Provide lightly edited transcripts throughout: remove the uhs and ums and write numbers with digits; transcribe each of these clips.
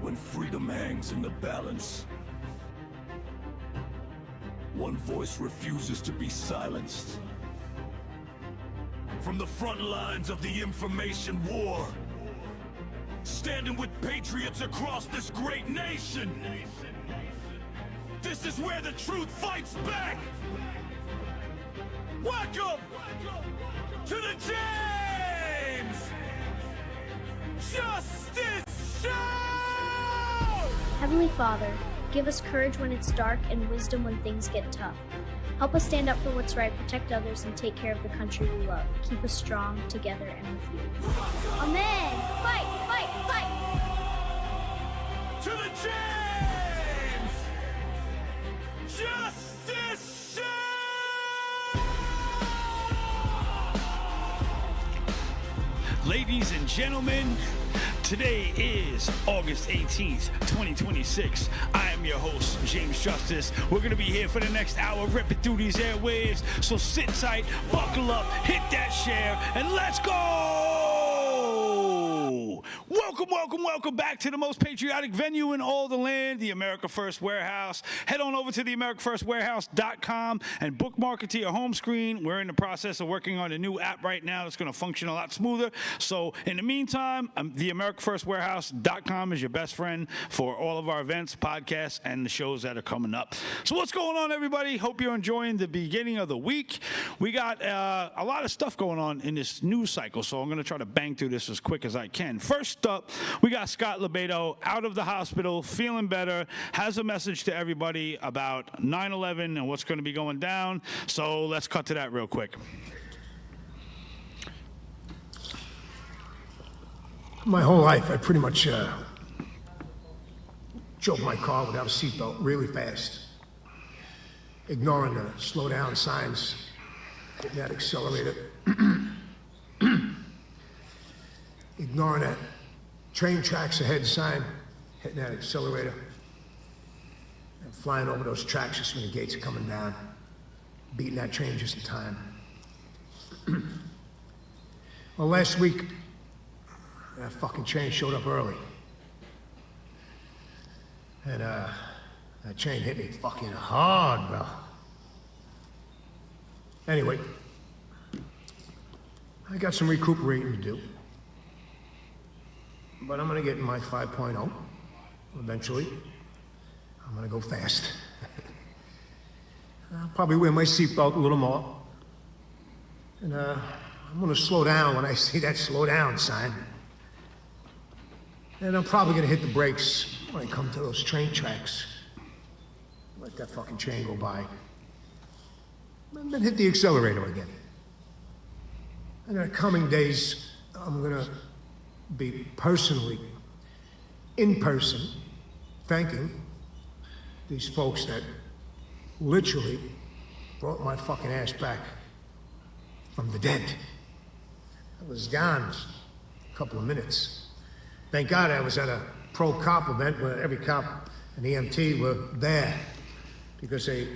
when freedom hangs in the balance. One voice refuses to be silenced. From the front lines of the information war, standing with patriots across this great nation. This is where the truth fights back. Welcome to the James Justice Show! Heavenly Father, give us courage when it's dark and wisdom when things get tough. Help us stand up for what's right, protect others, and take care of the country we love. Keep us strong, together, and with you. Amen! Fight! Fight! Fight! To the James Justice Show! Ladies and gentlemen, today is August 18th, 2026. I am your host, James Justice. We're going to be here for the next hour ripping through these airwaves. So sit tight, buckle up, hit that share, and let's go! Welcome back to the most patriotic venue in all the land, the America First Warehouse. Head on over to the AmericaFirstWarehouse.com and bookmark it to your home screen. We're in the process of working on a new app right now that's going to function a lot smoother. So in the meantime, the AmericaFirstWarehouse.com is your best friend for all of our events, podcasts, and the shows that are coming up. So what's going on, everybody? Hope you're enjoying the beginning of the week. We got a lot of stuff going on in this news cycle, so I'm going to try to bang through this as quick as I can. First up, we got Scott Lebedo out of the hospital, feeling better, has a message to everybody about 9/11 and what's going to be going down. So let's cut to that real quick. My whole life, I pretty much drove my car without a seatbelt really fast, ignoring the slow down signs, hitting that accelerator, ignoring that train tracks ahead sign, hitting that accelerator, and flying over those tracks just when the gates are coming down, beating that train just in time. Well, last week, that fucking train showed up early. And that train hit me fucking hard, bro. Anyway, I got some recuperating to do. But I'm gonna get in my 5.0 eventually. I'm gonna go fast. I'll probably wear my seatbelt a little more. And I'm gonna slow down when I see that slow down sign. And I'm probably gonna hit the brakes when I come to those train tracks. Let that fucking train go by. And then hit the accelerator again. And in the coming days, I'm gonna be personally, in person, thanking these folks that literally brought my fucking ass back from the dead. I was gone a couple of minutes. Thank God I was at a pro-cop event where every cop and EMT were there because a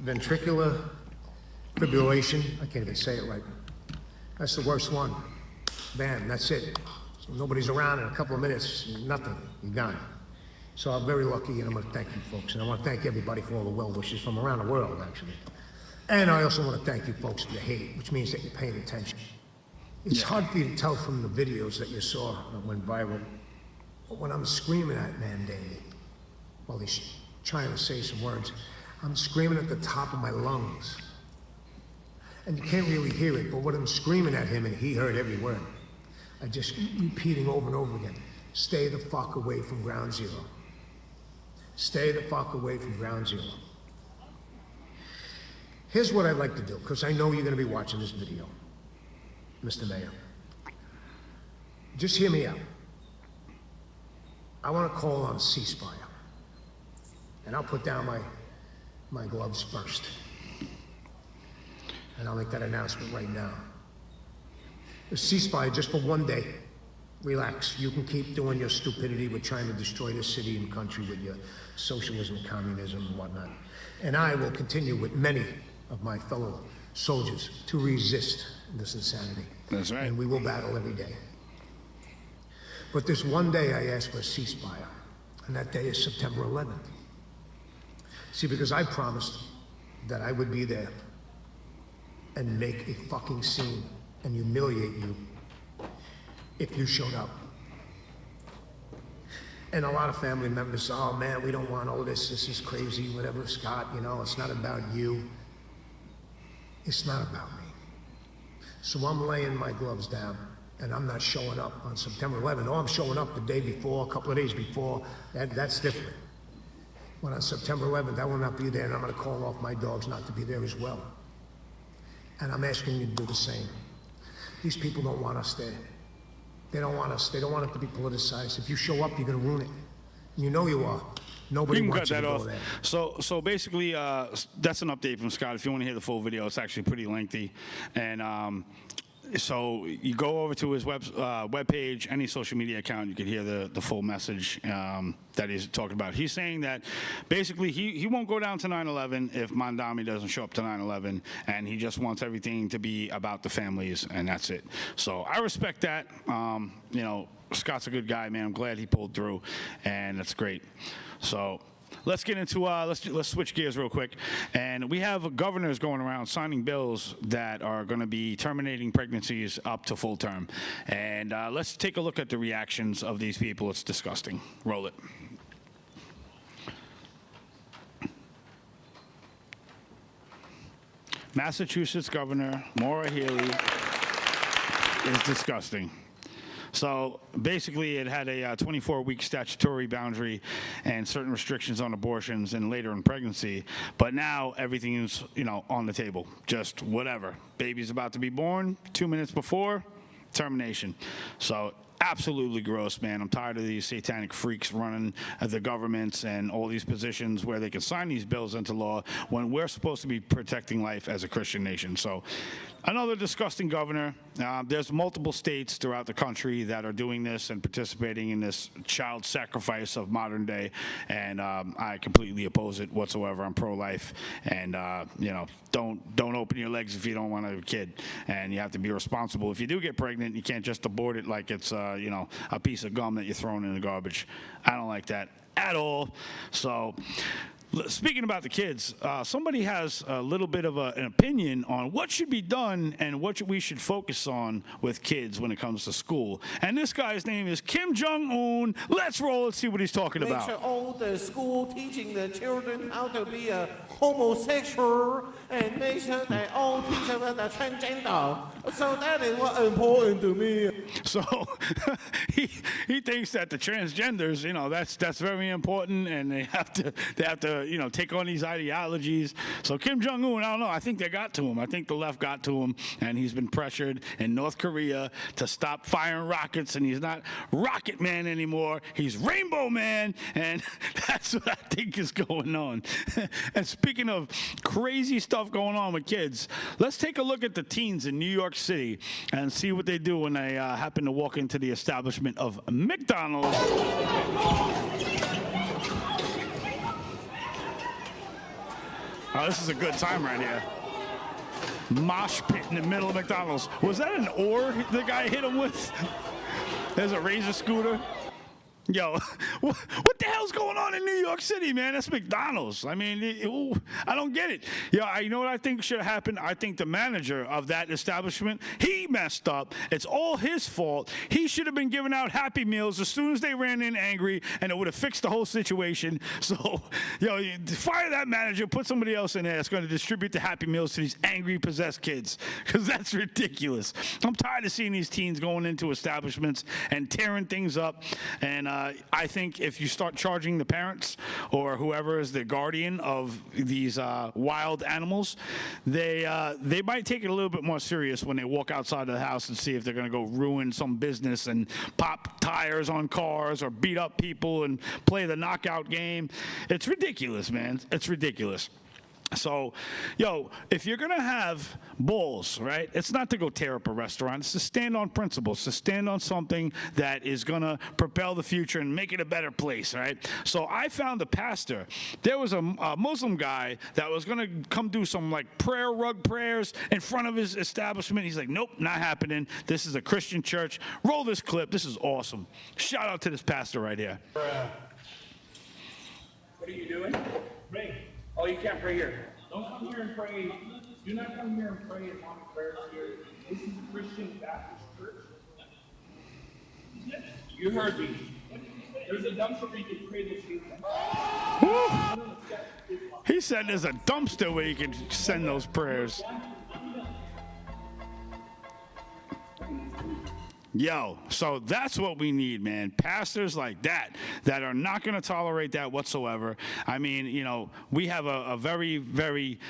ventricular fibrillation, I can't even say it right, that's the worst one. Bam, that's it. So nobody's around in a couple of minutes, nothing, you're gone. So I'm very lucky, and I'm gonna thank you folks, and I wanna thank everybody for all the well wishes from around the world, actually. And I also wanna thank you folks for the hate, which means that you're paying attention. It's hard for you to tell from the videos that you saw that went viral, but when I'm screaming at man Danny, while he's trying to say some words, I'm screaming at the top of my lungs. And you can't really hear it, but what I'm screaming at him, and he heard every word, I just repeating over and over again, stay the fuck away from ground zero. Stay the fuck away from ground zero. Here's what I'd like to do, because I know you're gonna be watching this video, Mr. Mayor. Just hear me out. I wanna call on ceasefire. And I'll put down my gloves first. And I'll make that announcement right now. A ceasefire just for one day. Relax. You can keep doing your stupidity with trying to destroy this city and country with your socialism, communism, and whatnot. And I will continue with many of my fellow soldiers to resist this insanity. That's right. And we will battle every day. But this one day I ask for a ceasefire. And that day is September 11th. See, because I promised that I would be there and make a fucking scene and humiliate you if you showed up. And a lot of family members say, oh man, we don't want all this is crazy, whatever, Scott, you know, it's not about you. It's not about me. So I'm laying my gloves down and I'm not showing up on September 11th. Or I'm showing up the day before, a couple of days before, that's different. When on September 11th, I will not be there and I'm gonna call off my dogs not to be there as well. And I'm asking you to do the same. These people don't want us there. They don't want us. They don't want it to be politicized. If you show up, you're going to ruin it. You know you are. Nobody You can cut wants you that to go off. there. So basically, that's an update from Scott. If you want to hear the full video, it's actually pretty lengthy. And so you go over to his webpage, any social media account, you can hear the full message that he's talking about. He's saying that basically he won't go down to 9/11 if Mondami doesn't show up to 9/11, and he just wants everything to be about the families, and that's it. So I respect that. You know, Scott's a good guy, man. I'm glad he pulled through, and that's great. So let's get into let's switch gears real quick, and we have governors going around signing bills that are going to be terminating pregnancies up to full term, and let's take a look at the reactions of these people. It's disgusting. Roll it. Massachusetts Governor Maura Healey is disgusting. So basically, it had a 24-week statutory boundary and certain restrictions on abortions and later in pregnancy. But now everything is, you know, on the table. Just whatever. Baby's about to be born, 2 minutes before, termination. So absolutely gross, man. I'm tired of these satanic freaks running the governments and all these positions where they can sign these bills into law when we're supposed to be protecting life as a Christian nation. So another disgusting governor. There's multiple states throughout the country that are doing this and participating in this child sacrifice of modern day, and I completely oppose it whatsoever. I'm pro-life, and you know, don't open your legs if you don't want to have a kid, and you have to be responsible. If you do get pregnant, you can't just abort it like it's you know, a piece of gum that you're throwing in the garbage. I don't like that at all. So speaking about the kids, somebody has a little bit of an opinion on what should be done and what we should focus on with kids when it comes to school. And this guy's name is Kim Jong-un. Let's roll and see what he's talking Make about. sure all the school teaching the children how to be a homosexual and make sure they all teach about the transgender. So that is what important to me. So he thinks that the transgenders, you know, that's very important, and they have to you know, take on these ideologies. So Kim Jong-un, I don't know, I think they got to him. I think the left got to him, and he's been pressured in North Korea to stop firing rockets, and he's not Rocket Man anymore. He's Rainbow Man, and that's what I think is going on. And speaking of crazy stuff going on with kids, let's take a look at the teens in New York City and see what they do when they happen to walk into the establishment of McDonald's. Oh, this is a good time right here. Mosh pit in the middle of McDonald's. Was that an oar the guy hit him with? There's a Razor scooter. Yo, what the hell's going on in New York City, man? That's McDonald's. I mean, I don't get it. Yeah, you know what I think should have happened? I think the manager of that establishment, he messed up. It's all his fault. He should have been giving out Happy Meals as soon as they ran in angry, and it would have fixed the whole situation. So, yo, fire that manager, put somebody else in there that's going to distribute the Happy Meals to these angry, possessed kids, because that's ridiculous. I'm tired of seeing these teens going into establishments and tearing things up, and I think if you start charging the parents or whoever is the guardian of these wild animals, they might take it a little bit more serious when they walk outside of the house and see if they're going to go ruin some business and pop tires on cars or beat up people and play the knockout game. It's ridiculous, man. It's ridiculous. So, yo, if you're going to have balls, right, it's not to go tear up a restaurant. It's to stand on principles, to stand on something that is going to propel the future and make it a better place, right? So I found a pastor. There was a Muslim guy that was going to come do some, like, rug prayers in front of his establishment. He's like, nope, not happening. This is a Christian church. Roll this clip. This is awesome. Shout out to this pastor right here. What are you doing? Pray. Oh, you can't pray here. Don't come here and pray. Do not come here and pray and want prayers here. This is a Christian Baptist church. You heard me. There's a dumpster where you can pray this week. He said there's a dumpster where you can send those prayers. Yo, so that's what we need, man. Pastors like that are not going to tolerate that whatsoever. I mean, you know, we have a very, very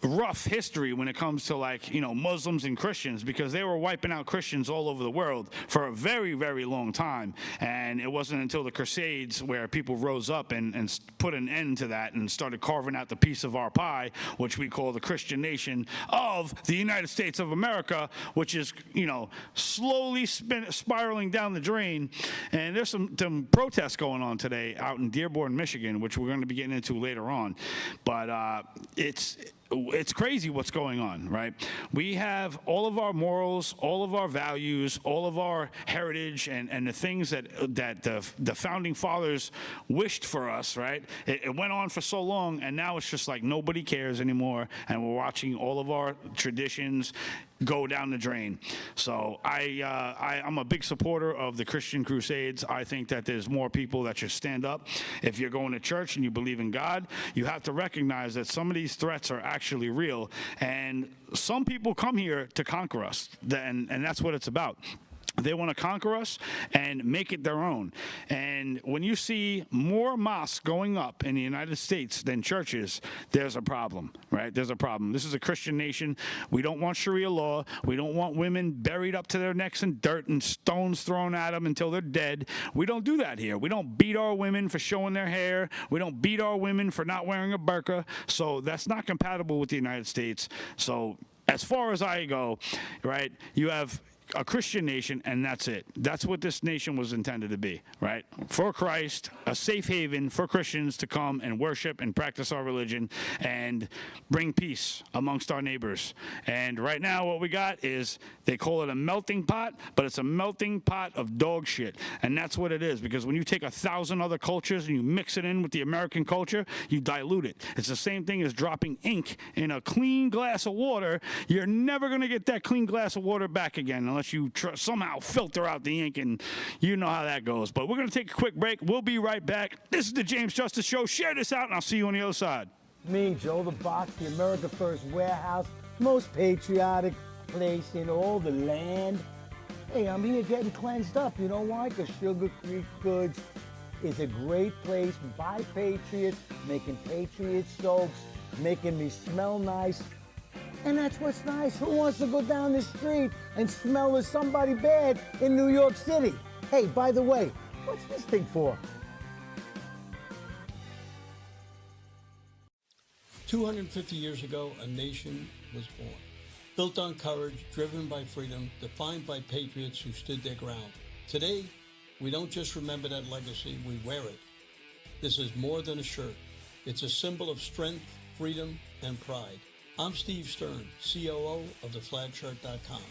rough history when it comes to, like, you know, Muslims and Christians, because they were wiping out Christians all over the world for a very, very long time. And it wasn't until the Crusades where people rose up and put an end to that and started carving out the piece of our pie, which we call the Christian nation of the United States of America, which is, you know, slowly spiraling down the drain. And there's some protests going on today out in Dearborn, Michigan, which we're going to be getting into later on. But it's crazy what's going on, right? We have all of our morals, all of our values, all of our heritage, and the things that the founding fathers wished for us, right? It went on for so long, and now it's just like nobody cares anymore, and we're watching all of our traditions go down the drain. So I'm a big supporter of the Christian Crusades. I think that there's more people that should stand up. If you're going to church and you believe in God, you have to recognize that some of these threats are actually real, and some people come here to conquer us, and that's what it's about. They want to conquer us and make it their own. And when you see more mosques going up in the United States than churches, there's a problem, right? There's a problem. This is a Christian nation. We don't want Sharia law. We don't want women buried up to their necks in dirt and stones thrown at them until they're dead. We don't do that here. We don't beat our women for showing their hair. We don't beat our women for not wearing a burqa. So that's not compatible with the United States. So as far as I go, right, you have a Christian nation, and that's it. That's what this nation was intended to be, right? For Christ, a safe haven for Christians to come and worship and practice our religion and bring peace amongst our neighbors. And right now what we got is, they call it a melting pot, but it's a melting pot of dog shit. And that's what it is, because when you take 1,000 other cultures and you mix it in with the American culture, you dilute it. It's the same thing as dropping ink in a clean glass of water. You're never going to get that clean glass of water back again unless you somehow filter out the ink, and you know how that goes. But we're going to take a quick break. We'll be right back. This is the James Justice Show. Share this out, and I'll see you on the other side. Me, Joe the Box, the America First Warehouse, most patriotic place in all the land. Hey, I'm here getting cleansed up. You know why? Because Sugar Creek Goods is a great place by patriots, making patriot soaps, making me smell nice. And that's what's nice. Who wants to go down the street and smell of somebody bad in New York City? Hey, by the way, what's this thing for? 250 years ago, a nation was born, built on courage, driven by freedom, defined by patriots who stood their ground. Today, we don't just remember that legacy, we wear it. This is more than a shirt. It's a symbol of strength, freedom, and pride. I'm Steve Stern, COO of theflagshirt.com,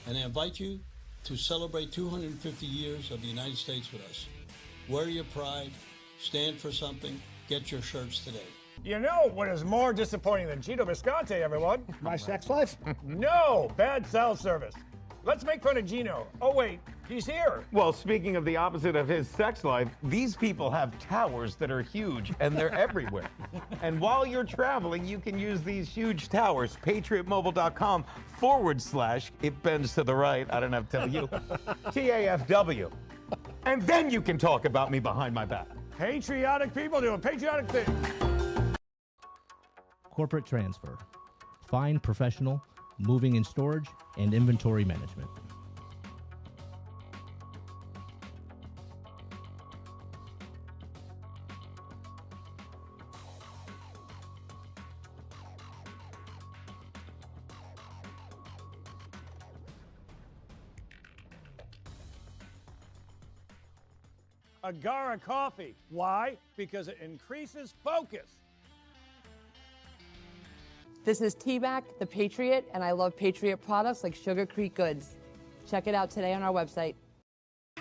and I invite you to celebrate 250 years of the United States with us. Wear your pride, stand for something, get your shirts today. You know what is more disappointing than Gino Visconti, everyone? My sex life? No, bad cell service. Let's make fun of Gino. Oh wait, he's here. Well, speaking of the opposite of his sex life, these people have towers that are huge and they're everywhere. And while you're traveling, you can use these huge towers. PatriotMobile.com/, it bends to the right, I don't have to tell you, TAFW. And then you can talk about me behind my back. Patriotic people doing patriotic things. Corporate transfer. Fine professional, moving and storage, and inventory management. Agara coffee. Why? Because it increases focus. This is T-Mac, the Patriot, and I love Patriot products like Sugar Creek Goods. Check it out today on our website.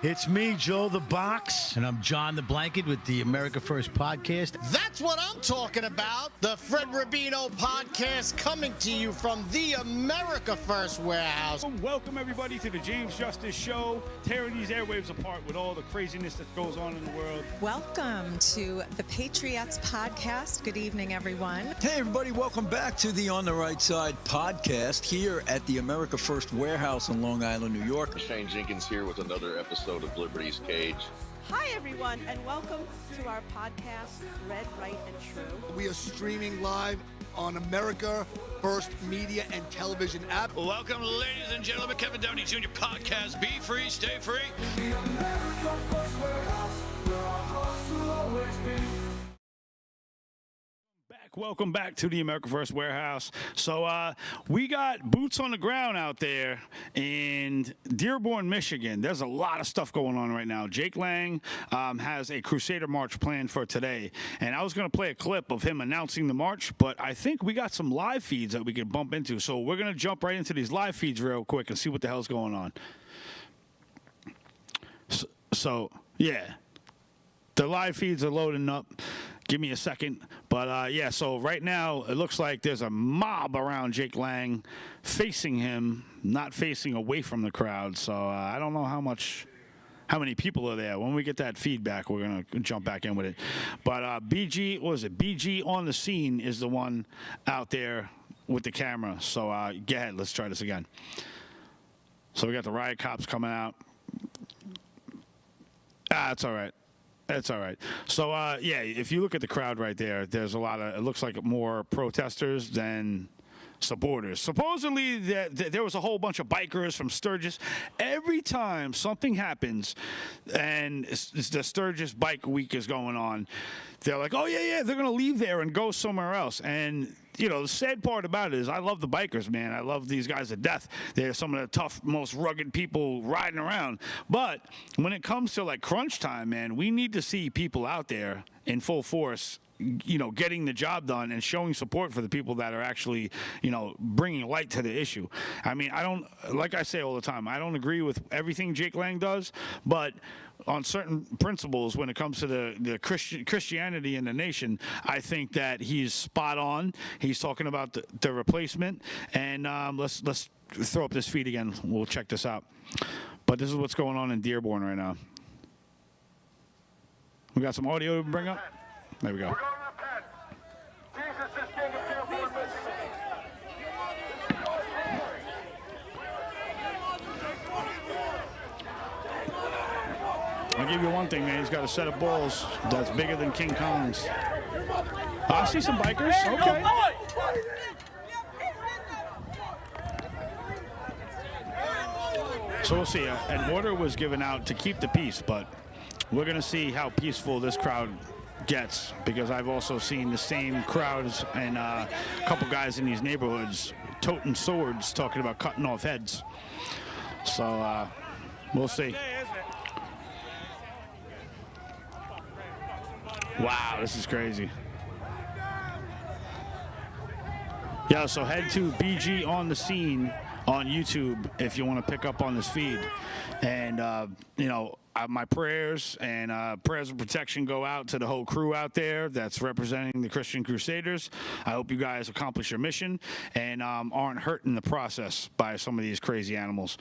It's me, Joe the Box. And I'm John the Blanket with the America First podcast. That's what I'm talking about. The Fred Rubino podcast coming to you from the America First Warehouse. Welcome, everybody, to the James Justice Show, tearing these airwaves apart with all the craziness that goes on in the world. Welcome to the Patriots podcast. Good evening, everyone. Hey, everybody. Welcome back to the On the Right Side podcast here at the America First Warehouse in Long Island, New York. Shane Jenkins here with another episode of Liberty's Cage. Hi, everyone, and welcome to our podcast, Red, Right, and True. We are streaming live on America First Media and Television app. Welcome, ladies and gentlemen, Kevin Downey Jr. podcast. Be free, stay free. Welcome back to the America First Warehouse. So we got boots on the ground out there in Dearborn, Michigan. There's a lot of stuff going on right now. Jake Lang has a Crusader March planned for today. And I was going to play a clip of him announcing the march, but I think we got some live feeds that we could bump into. So we're going to jump right into these live feeds real quick and see what the hell's going on. So yeah, the live feeds are loading up. Give me a second. But, yeah, so right now it looks like there's a mob around Jake Lang facing him, not facing away from the crowd. So I don't know how many people are there. When we get that feedback, we're going to jump back in with it. But BG, what was it? BG on the scene is the one out there with the camera. So go ahead. Let's try this again. So we got the riot cops coming out. It's all right. That's all right. So, yeah, if you look at the crowd right there, there's a lot of, it looks like more protesters than supporters. Supposedly, there was a whole bunch of bikers from Sturgis. Every time something happens and the Sturgis Bike Week is going on, they're like, oh, yeah, they're going to leave there and go somewhere else. And, you know, the sad part about it is I love the bikers, man. I love these guys to death. They're some of the tough, most rugged people riding around. But when it comes to, like, crunch time, man, we need to see people out there in full force, you know, getting the job done and showing support for the people that are actually, you know, bringing light to the issue. I mean, I don't, like I say all the time, I don't agree with everything Jake Lang does, but on certain principles when it comes to the Christianity in the nation, I think that he's spot on. He's talking about the replacement. And let's throw up this feed again. We'll check this out. But this is what's going on in Dearborn right now. We got some audio to bring up. There we go. I'll give you one thing, man. He's got a set of balls that's bigger than King Kong's. I see some bikers. Okay. So we'll see. An order was given out to keep the peace, but we're going to see how peaceful this crowd gets, because I've also seen the same crowds and a couple guys in these neighborhoods toting swords talking about cutting off heads. So we'll see. Wow, this is crazy. Yeah, so head to BG on the scene on YouTube if you want to pick up on this feed. And, you know, my prayers and prayers of protection go out to the whole crew out there that's representing the Christian Crusaders. I hope you guys accomplish your mission and aren't hurt in the process by some of these crazy animals.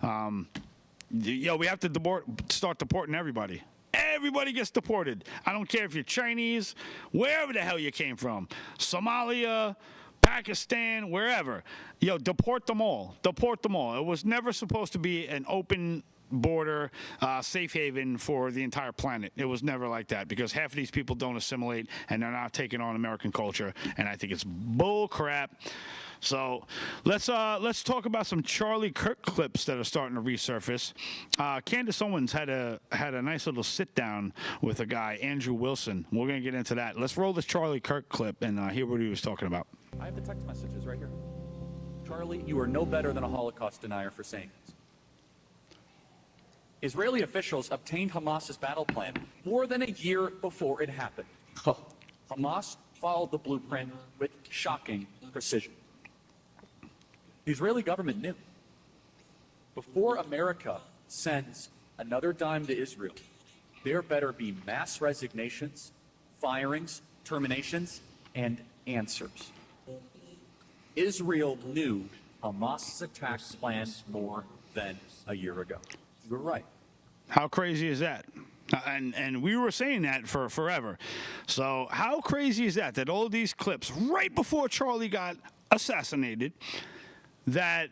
We have to start deporting everybody. Everybody gets deported. I don't care if you're Chinese, wherever the hell you came from, Somalia, Pakistan, wherever. Deport them all. Deport them all. It was never supposed to be an open border, safe haven for the entire planet. It was never like that, because half of these people don't assimilate and they're not taking on American culture, and I think it's bull crap. So let's talk about some Charlie Kirk clips that are starting to resurface. Candace Owens had a nice little sit down with a guy, Andrew Wilson. We're gonna get into that. Let's roll this Charlie Kirk clip and hear what he was talking about. I have the text messages right here. Charlie, you are no better than a Holocaust denier for saying this. Israeli officials obtained Hamas's battle plan more than a year before it happened. Hamas followed the blueprint with shocking precision. The Israeli government knew. Before America sends another dime to Israel, there better be mass resignations, firings, terminations, and answers. Israel knew Hamas's attack plan more than a year ago. You're right. How crazy is that? And we were saying that for forever. So how crazy is that all these clips right before Charlie got assassinated, that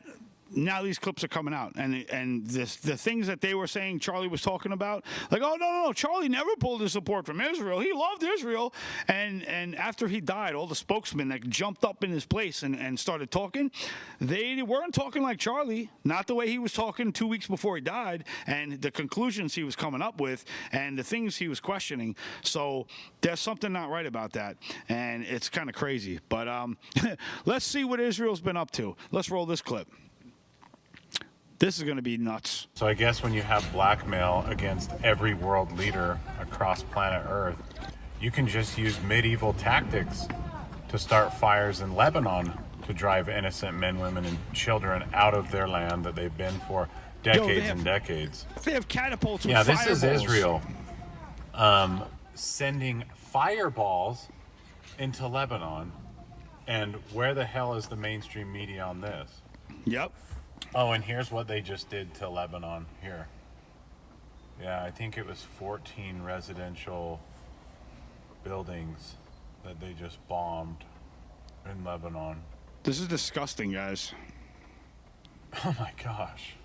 now these clips are coming out, and the things that they were saying Charlie was talking about, like, oh no, Charlie never pulled his support from Israel. He loved Israel, and after he died, all the spokesmen that jumped up in his place and started talking, they weren't talking like Charlie, not the way he was talking 2 weeks before he died, and the conclusions he was coming up with, and the things he was questioning. So there's something not right about that, and it's kind of crazy. But let's see what Israel's been up to. Let's roll this clip. This is going to be nuts. So I guess when you have blackmail against every world leader across planet Earth, you can just use medieval tactics to start fires in Lebanon to drive innocent men, women, and children out of their land that they've been for decades and decades. They have catapults with fireballs. fireballs. This is Israel sending fireballs into Lebanon. And where the hell is the mainstream media on this? Yep. Oh, and here's what they just did to Lebanon here. Yeah, I think it was 14 residential buildings that they just bombed in Lebanon. This is disgusting, guys. Oh my gosh.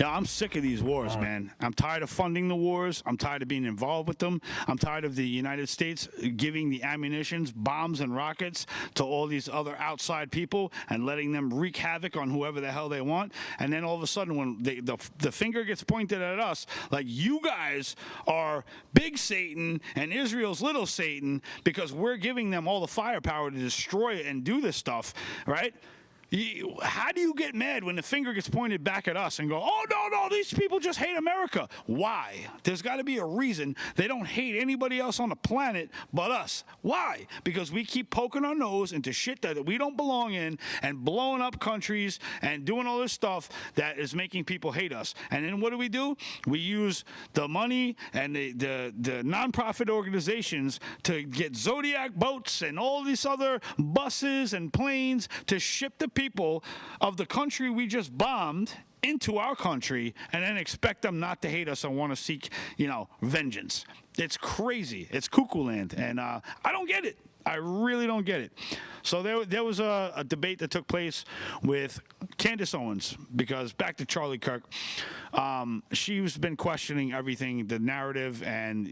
Yeah, I'm sick of these wars, man. I'm tired of funding the wars. I'm tired of being involved with them. I'm tired of the United States giving the ammunitions, bombs, and rockets to all these other outside people and letting them wreak havoc on whoever the hell they want. And then all of a sudden, when the finger gets pointed at us, like, you guys are big Satan and Israel's little Satan because we're giving them all the firepower to destroy it and do this stuff, right? How do you get mad when the finger gets pointed back at us and go, oh, no, these people just hate America? Why? There's got to be a reason. They don't hate anybody else on the planet but us. Why? Because we keep poking our nose into shit that we don't belong in and blowing up countries and doing all this stuff that is making people hate us. And then what do? We use the money and the nonprofit organizations to get Zodiac boats and all these other buses and planes to ship the people of the country we just bombed into our country and then expect them not to hate us and want to seek, vengeance. It's crazy. It's cuckoo land. And I don't get it. I really don't get it. So there was a debate that took place with Candace Owens, because back to Charlie Kirk, she's been questioning everything, the narrative and,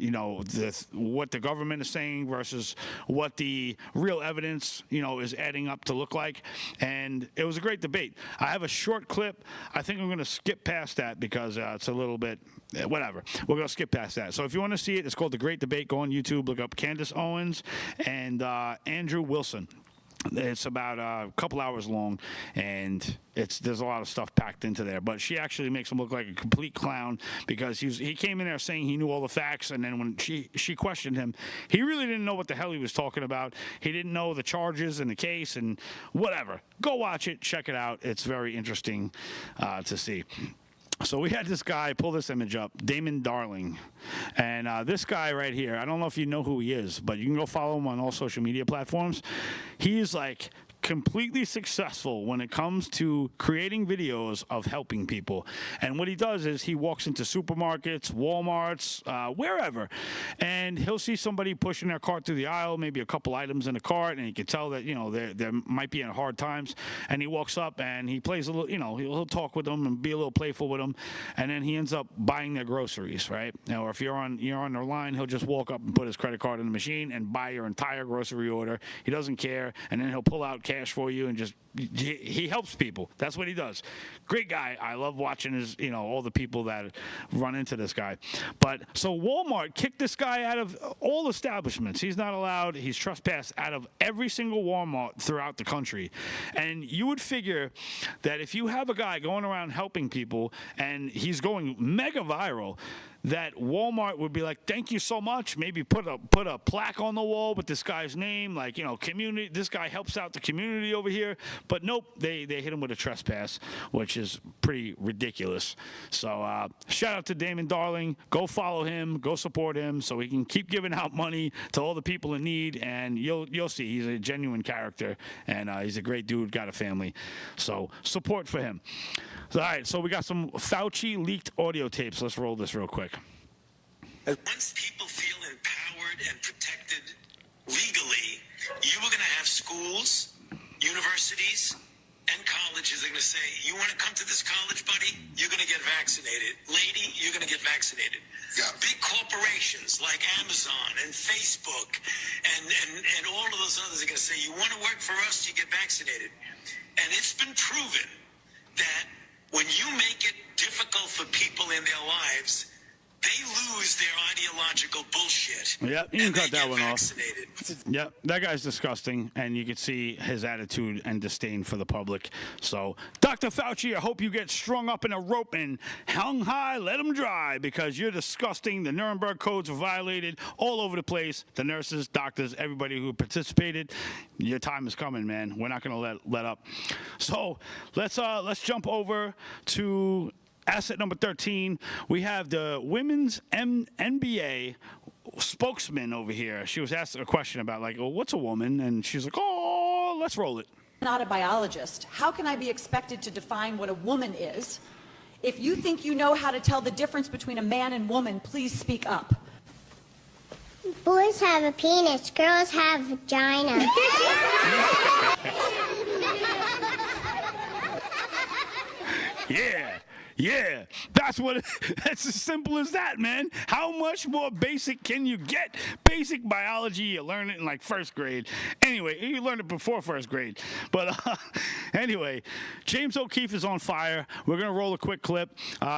what the government is saying versus what the real evidence, is adding up to look like. And it was a great debate. I have a short clip. I think I'm going to skip past that because it's a little bit, whatever. We're going to skip past that. So if you want to see it, it's called The Great Debate. Go on YouTube, look up Candace Owens and Andrew Wilson. It's about a couple hours long, and there's a lot of stuff packed into there. But she actually makes him look like a complete clown because he came in there saying he knew all the facts, and then when she questioned him, he really didn't know what the hell he was talking about. He didn't know the charges and the case and whatever. Go watch it, check it out. It's very interesting to see. So we had this guy, pull this image up, Damon Darling. And this guy right here, I don't know if you know who he is, but you can go follow him on all social media platforms. He is like completely successful when it comes to creating videos of helping people. And what he does is he walks into supermarkets, Walmarts, wherever, and he'll see somebody pushing their cart through the aisle, maybe a couple items in the cart, and he can tell that, they might be in hard times. And he walks up and he plays a little, he'll talk with them and be a little playful with them. And then he ends up buying their groceries, right? Now, or if you're on their line, he'll just walk up and put his credit card in the machine and buy your entire grocery order. He doesn't care. And then he'll pull out cash for you and just he helps people. That's what he does. Great guy. I love watching his, all the people that run into this guy. But so Walmart kicked this guy out of all establishments. He's not allowed. He's trespassed out of every single Walmart throughout the country. And you would figure that if you have a guy going around helping people and he's going mega viral, that Walmart would be like, thank you so much. Maybe put a plaque on the wall with this guy's name, like, you know, community. This guy helps out the community over here. But nope, they hit him with a trespass, which is pretty ridiculous. So shout out to Damon Darling. Go follow him. Go support him so he can keep giving out money to all the people in need. And you'll see he's a genuine character, and he's a great dude. Got a family, so support for him. All right, so we got some Fauci leaked audio tapes. Let's roll this real quick. Once people feel empowered and protected legally, you are going to have schools, universities, and colleges are going to say, you want to come to this college, buddy? You're going to get vaccinated. Lady, you're going to get vaccinated. Yeah. Big corporations like Amazon and Facebook and all of those others are going to say, you want to work for us, you get vaccinated. And it's been proven that when you make it difficult for people in their lives, they lose their ideological bullshit. Yep, you can cut that one off. Yep, that guy's disgusting, and you can see his attitude and disdain for the public. So, Dr. Fauci, I hope you get strung up in a rope and hung high, let them dry, because you're disgusting. The Nuremberg codes were violated all over the place. The nurses, doctors, everybody who participated, your time is coming, man. We're not going to let up. So, let's jump over to asset number 13. We have the women's NBA spokesman over here. She was asked a question about, like, well, what's a woman? And she's like, oh, let's roll it. Not a biologist. How can I be expected to define what a woman is? If you think you know how to tell the difference between a man and woman, please speak up. Boys have a penis, girls have vagina. Yeah, that's as simple as that, man. How much more basic can you get? Basic biology, you learn it in like first grade. Anyway, you learned it before first grade. But anyway, James O'Keefe is on fire. We're going to roll a quick clip.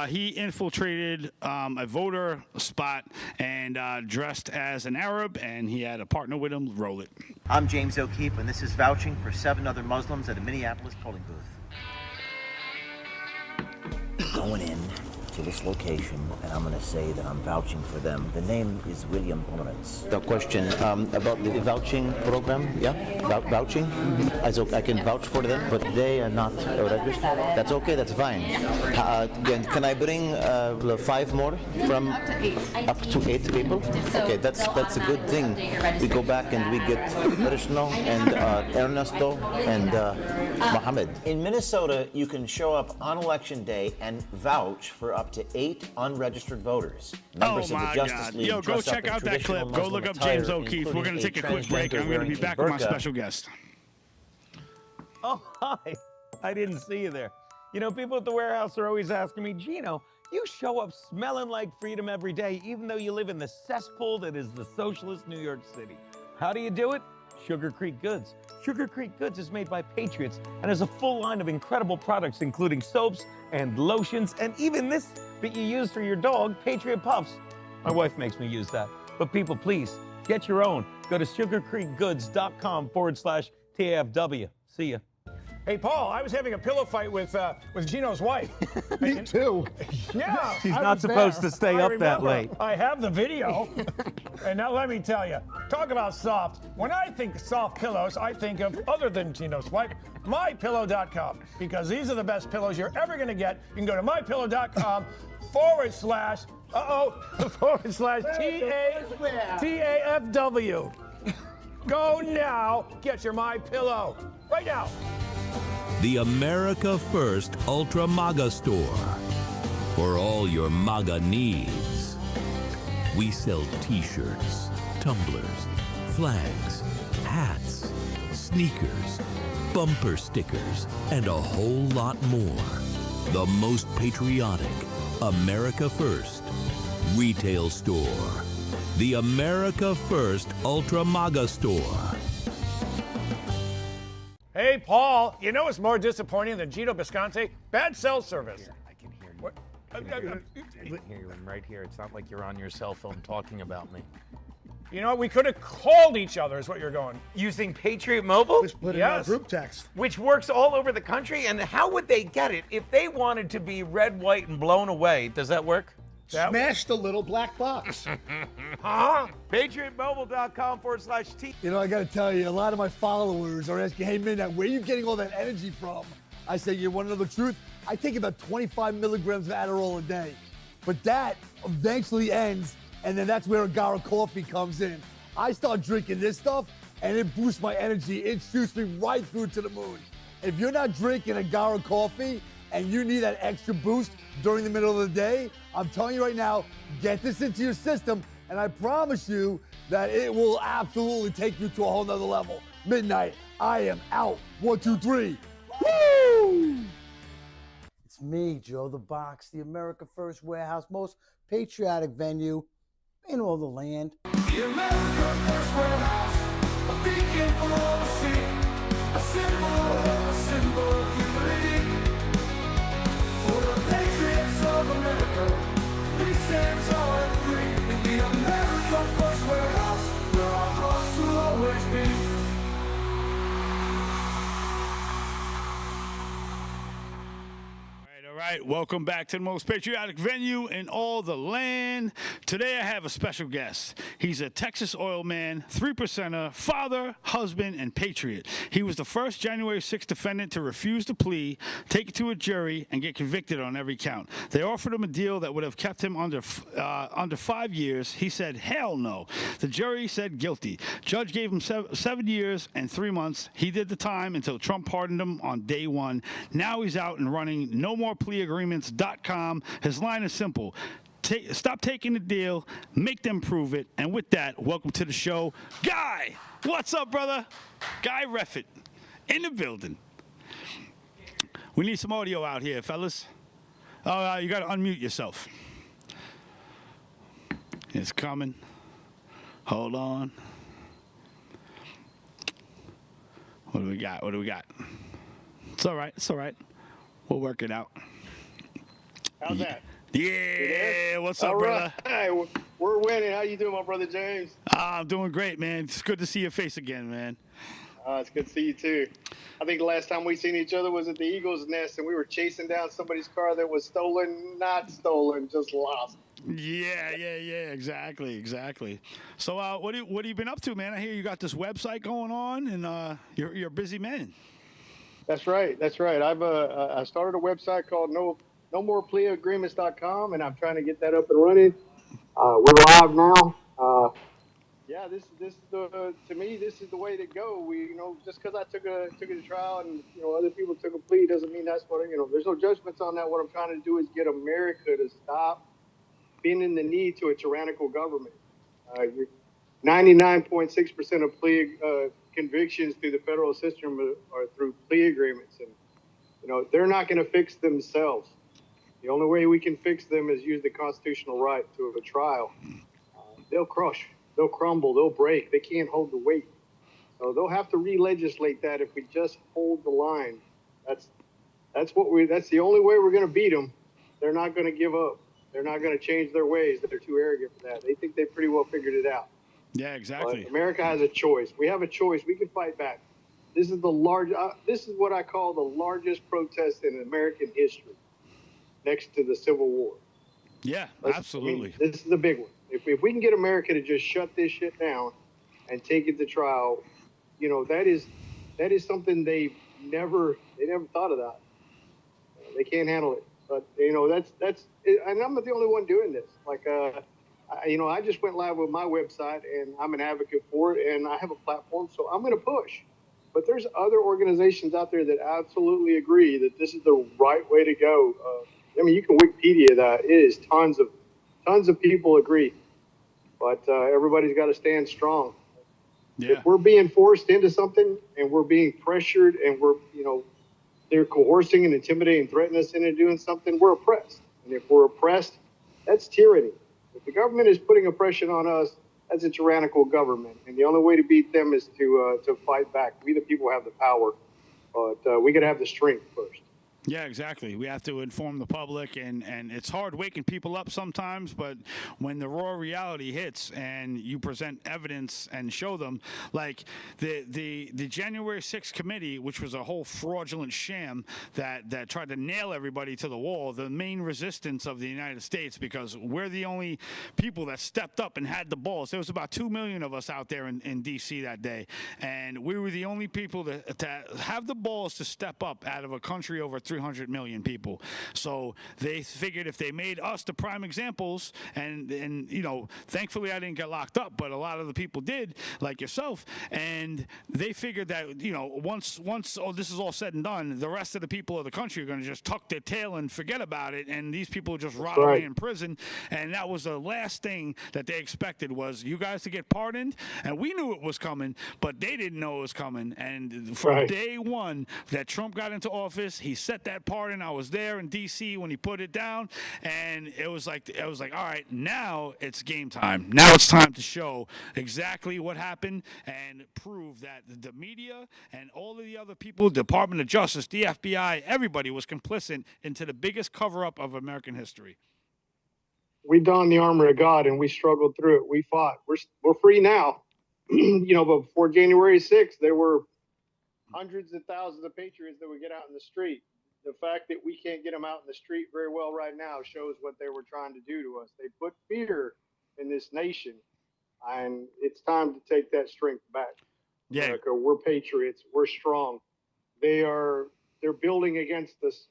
He infiltrated a voter spot and dressed as an Arab, and he had a partner with him. Roll it. I'm James O'Keefe, and this is vouching for 7 other Muslims at a Minneapolis polling booth. Going in to this location, and I'm going to say that I'm vouching for them. The name is William Lawrence. The question about the vouching program, yeah? Vouching? I can vouch for them, but they are not registered. That's okay, that's fine. Can I bring 5 more from up to 8 people? Okay, that's a good thing. We go back and we get Krishna and Ernesto and Mohammed. In Minnesota, you can show up on election day and vouch for up to 8 unregistered voters. Members of the Justice League. Yo, go check out that clip. Go look up James O'Keefe. We're going to take a quick break. I'm going to be back with my special guest. Oh, hi. I didn't see you there. You know, people at the warehouse are always asking me, Gino, you show up smelling like freedom every day, even though you live in the cesspool that is the socialist New York City. How do you do it? Sugar Creek Goods. Sugar Creek Goods is made by patriots and has a full line of incredible products, including soaps and lotions, and even this that you use for your dog, Patriot Puffs. My wife makes me use that. But people, please, get your own. Go to sugarcreekgoods.com/TAFW. See ya. Hey, Paul, I was having a pillow fight with Gino's wife. Me too. Yeah. She's I not was supposed there. to stay I up that remember. late. I have the video. And now let me tell you, talk about soft. When I think soft pillows, I think of other than Gino's wife, mypillow.com, because these are the best pillows you're ever going to get. You can go to mypillow.com /TAFW. Go now, get your My Pillow right now. The America First Ultra MAGA Store. For all your MAGA needs. We sell t-shirts, tumblers, flags, hats, sneakers, bumper stickers, and a whole lot more. The most patriotic America First retail store. The America First Ultra MAGA Store. Hey, Paul, you know what's more disappointing than Gino Bisconte? Bad cell service. Here, I can hear you. I can hear you right here. It's not like you're on your cell phone talking about me. You know what? We could have called each other is what you're going. Using Patriot Mobile? Just put it in our group text. Which works all over the country. And how would they get it if they wanted to be red, white, and blown away? Does that work? Smash the little black box. Huh? PatriotMobile.com/T. You know, I got to tell you, a lot of my followers are asking, hey, Midnight, where are you getting all that energy from? I say, you want to know the truth? I take about 25 milligrams of Adderall a day. But that eventually ends, and then that's where Agara coffee comes in. I start drinking this stuff, and it boosts my energy. It shoots me right through to the moon. If you're not drinking Agara coffee and you need that extra boost during the middle of the day, I'm telling you right now, get this into your system, and I promise you that it will absolutely take you to a whole nother level. Midnight, I am out. 1, 2, 3. Woo! It's me, Joe the Box, the America First Warehouse, most patriotic venue in all the land. The America First Warehouse, a beacon for all to see, a symbol of unity. For the patriots of America, we stand tall and free. In the America First Warehouse, where our hearts will always be. All right, welcome back to the most patriotic venue in all the land. Today I have a special guest. He's a Texas oil man, 3%er, father, husband, and patriot. He was the first January 6th defendant to refuse to plea, take it to a jury, and get convicted on every count. They offered him a deal that would have kept him under 5 years. He said, hell no. The jury said guilty. Judge gave him 7 years and 3 months. He did the time until Trump pardoned him on day one. Now he's out and running. No more pleagreements.com. His line is simple. Stop taking the deal, make them prove it. And with that, welcome to the show, Guy. What's up, brother? Guy Reffett in the building. We need some audio out here, fellas. Oh, you got to unmute yourself. It's coming. Hold on. What do we got? It's all right. We'll work it out. How's that? Yeah, what's up, brother? Hey, we're winning. How you doing, my brother James? I'm doing great, man. It's good to see your face again, man. It's good to see you too. I think the last time we seen each other was at the Eagles Nest, and we were chasing down somebody's car that was stolen, not stolen, just lost. Yeah, exactly. So, what have you been up to, man? I hear you got this website going on, and you're a busy man. That's right. I started a website called No More pleagreements.com, and I'm trying to get that up and running. We're live now. Yeah, this is to me, this is the way to go. Just because I took it to trial and other people took a plea doesn't mean that's what there's no judgments on that. What I'm trying to do is get America to stop bending the knee to a tyrannical government. 99.6% of plea convictions through the federal system are through plea agreements, and they're not going to fix themselves. The only way we can fix them is use the constitutional right to a trial. They'll crush, they'll crumble, they'll break. They can't hold the weight. So they'll have to re-legislate that if we just hold the line. That's the only way we're going to beat them. They're not going to give up. They're not going to change their ways. They're too arrogant for that. They think they pretty well figured it out. Yeah, exactly. But America has a choice. We have a choice. We can fight back. This is this is what I call the largest protest in American history, next to the Civil War. Yeah, absolutely. This is the big one. If we can get America to just shut this shit down and take it to trial, that is something they never thought of that. They can't handle it. But that's and I'm not the only one doing this. I just went live with my website, and I'm an advocate for it, and I have a platform, so I'm going to push. But there's other organizations out there that absolutely agree that this is the right way to go. You can Wikipedia that. It is tons of people agree, but everybody's got to stand strong. Yeah. If we're being forced into something and we're being pressured and they're coercing and intimidating and threatening us into doing something, we're oppressed. And if we're oppressed, that's tyranny. If the government is putting oppression on us, that's a tyrannical government. And the only way to beat them is to fight back. We the people have the power, but we got to have the strength first. Yeah, exactly. We have to inform the public, and it's hard waking people up sometimes, but when the raw reality hits and you present evidence and show them, like the January 6th committee, which was a whole fraudulent sham that tried to nail everybody to the wall, the main resistance of the United States, because we're the only people that stepped up and had the balls. There was about 2 million of us out there in D.C. that day, and we were the only people to have the balls to step up out of a country over 300 million people. So they figured if they made us the prime examples, and thankfully I didn't get locked up, but a lot of the people did, like yourself, and they figured that once this is all said and done, the rest of the people of the country are going to just tuck their tail and forget about it, and these people just rot away in prison. And that was the last thing that they expected, was you guys to get pardoned, and we knew it was coming, but they didn't know it was coming. And from day one that Trump got into office, he set that pardon. I was there in D.C. when he put it down, and it was like, all right, now it's game time. Now it's time to show exactly what happened and prove that the media and all of the other people, Department of Justice, the FBI, everybody was complicit into the biggest cover-up of American history. We donned the armor of God and we struggled through it. We fought. We're free now. But before January 6th, there were hundreds of thousands of patriots that would get out in the street. The fact that we can't get them out in the street very well right now shows what they were trying to do to us. They put fear in this nation, and it's time to take that strength back. Yeah. America, we're patriots. We're strong. They're building against us.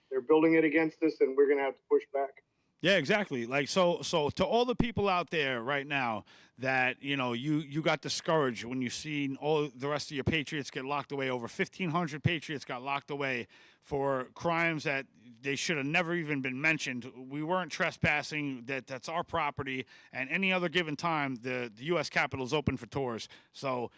They're building it against us, and we're going to have to push back. Yeah, exactly. Like so to all the people out there right now that you got discouraged when you seen all the rest of your patriots get locked away. Over 1,500 patriots got locked away for crimes that they should have never even been mentioned. We weren't trespassing. That's our property. And any other given time, the U.S. Capitol is open for tours. So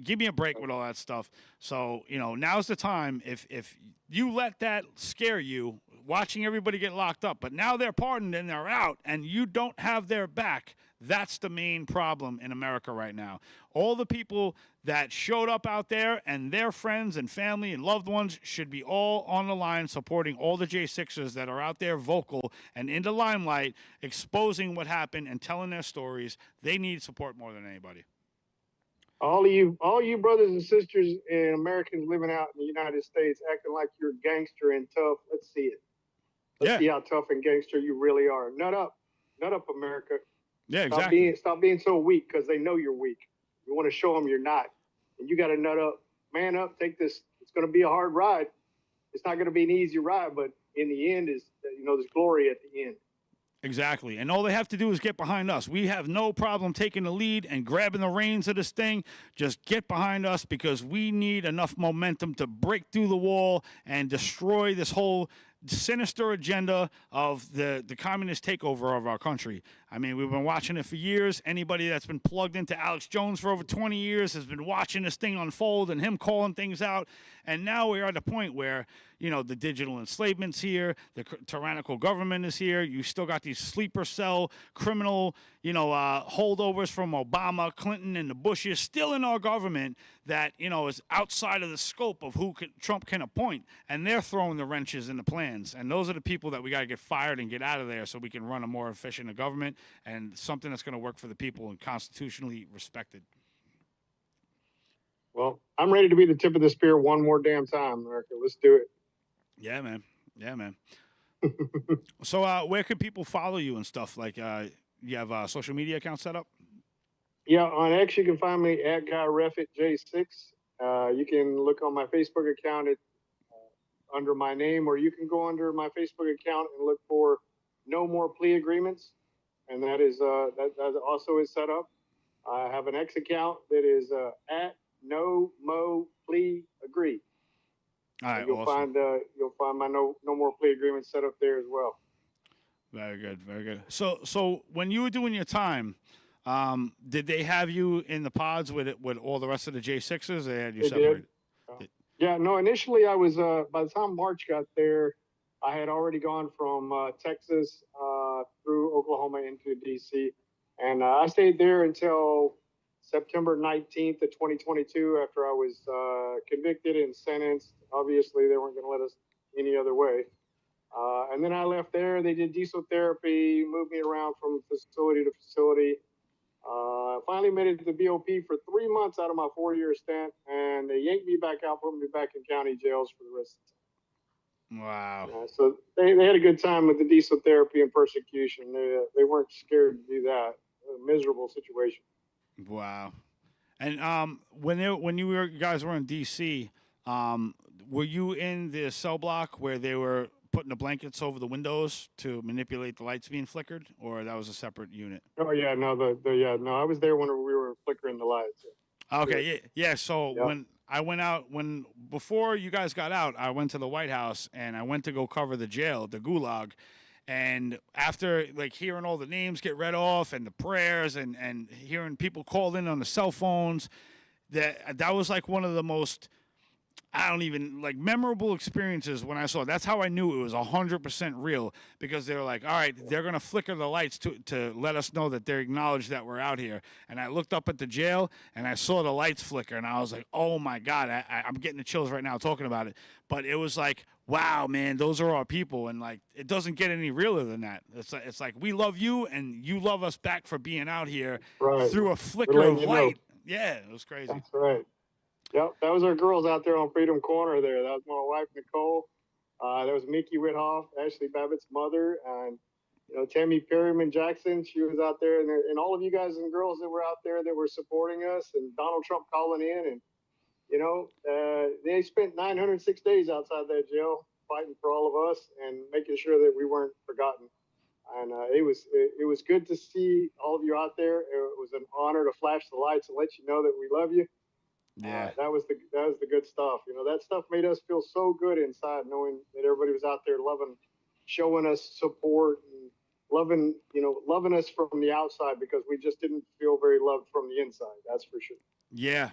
give me a break with all that stuff. So now's the time. If you let that scare you, watching everybody get locked up, but now they're pardoned and they're out, and you don't have their back. That's the main problem in America right now. All the people that showed up out there and their friends and family and loved ones should be all on the line supporting all the J6ers that are out there vocal and in the limelight, exposing what happened and telling their stories. They need support more than anybody. All you brothers and sisters and Americans living out in the United States acting like you're gangster and tough. Let's see it. Let's see how tough and gangster you really are. Nut up, America. Yeah, exactly. Stop being so weak, because they know you're weak. You want to show them you're not, and you got to nut up, man up. Take this. It's going to be a hard ride. It's not going to be an easy ride, but in the end, there's glory at the end. Exactly. And all they have to do is get behind us. We have no problem taking the lead and grabbing the reins of this thing. Just get behind us, because we need enough momentum to break through the wall and destroy this whole sinister agenda of the communist takeover of our country. I mean, we've been watching it for years. Anybody that's been plugged into Alex Jones for over 20 years has been watching this thing unfold and him calling things out. And now we're at a point where, the digital enslavement's here, the tyrannical government is here. You still got these sleeper cell criminal, holdovers from Obama, Clinton, and the Bushes still in our government that, is outside of the scope of who Trump can appoint. And they're throwing the wrenches in the plans. And those are the people that we got to get fired and get out of there so we can run a more efficient government and something that's going to work for the people and constitutionally respected. Well, I'm ready to be the tip of the spear one more damn time, America. Let's do it. Yeah, man. Yeah, man. So where can people follow you and stuff? Like, you have a social media account set up? Yeah, on X, you can find me at GuyReffitJ6. You can look on my Facebook account under my name, or you can go under my Facebook account and look for No More Plea Agreements. And that is that also is set up. I have an X account that is at No Mo Plea Agree. All right, you'll find my no more plea agreement set up there as well. Very good, very good. So when you were doing your time, did they have you in the pods with all the rest of the J6s? They had you separated. Yeah, no. Initially, I was. By the time March got there, I had already gone from Texas through Oklahoma into DC, and I stayed there until September 19th of 2022 after I was convicted and sentenced. Obviously, they weren't going to let us any other way. And then I left there. They did diesel therapy, moved me around from facility to facility. Finally made it to the BOP for 3 months out of my 4-year stint, and they yanked me back out, put me back in county jails for the rest of the time. Wow. So they had a good time with the diesel therapy and persecution. They weren't scared to do that. A miserable situation. Wow. And when you guys were in D.C., were you in the cell block where they were putting the blankets over the windows to manipulate the lights being flickered, or that was a separate unit? Oh yeah, no, no, I was there when we were flickering the lights. Okay, yeah. So Yep. when I went out, before you guys got out, I went to the White House and I went to go cover the jail, the gulag. And after like hearing all the names get read off and the prayers and hearing people called in on the cell phones, that was like one of the most, memorable experiences when I saw it. That's how I knew it was 100% real, because they were like, all right, they're going to flicker the lights to let us know that they acknowledge that we're out here. And I looked up at the jail and I saw the lights flicker and I was like, oh my God, I'm getting the chills right now talking about it. But it was like, wow, man, those are our people. And like, it doesn't get any realer than that. It's like we love you and you love us back for being out here through a flicker of light. Yeah, it was crazy. That's right. Yep, that was our girls out there on Freedom Corner there. That was my wife, Nicole. That was Mickey Whithoff, Ashley Babbitt's mother, and Tammy Perryman Jackson. She was out there, and all of you guys and girls that were out there that were supporting us, and Donald Trump calling in, and they spent 906 days outside that jail fighting for all of us and making sure that we weren't forgotten. And it was good to see all of you out there. It was an honor to flash the lights and let you know that we love you. Yeah, that was the good stuff. That stuff made us feel so good inside, knowing that everybody was out there loving, showing us support, and loving us from the outside, because we just didn't feel very loved from the inside. That's for sure. Yeah,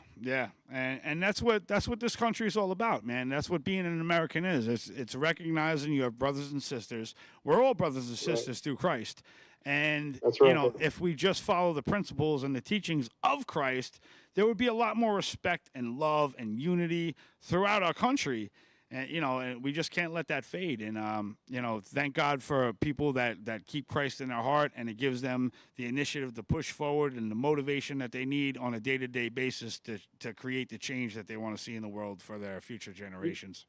and that's what this country is all about, man. That's what being an American is. It's recognizing you have brothers and sisters. We're all brothers and sisters through Christ, and That's right. if we just follow the principles and the teachings of Christ, there would be a lot more respect and love and unity throughout our country. And and we just can't let that fade. And thank God for people that keep Christ in their heart, and it gives them the initiative to push forward and the motivation that they need on a day-to-day basis to create the change that they want to see in the world for their future generations.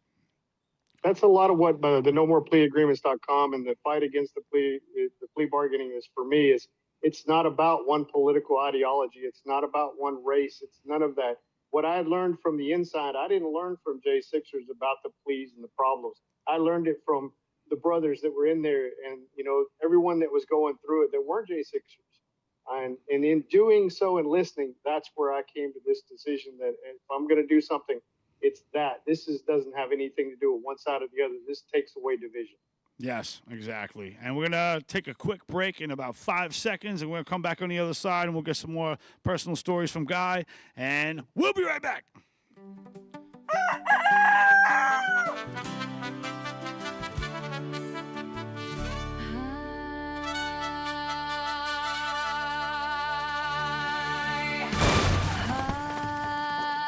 That's a lot of what the NoMorePleaAgreements.com and the fight against the plea bargaining is for me. It's not about one political ideology. It's not about one race. It's none of that. What I had learned from the inside, I didn't learn from J6ers about the pleas and the problems. I learned it from the brothers that were in there, and everyone that was going through it that weren't J6ers. And in doing so and listening, that's where I came to this decision that if I'm going to do something, it's that. This doesn't have anything to do with one side or the other. This takes away division. Yes, exactly. And we're going to take a quick break in about 5 seconds, and we're going to come back on the other side, and we'll get some more personal stories from Guy, and we'll be right back.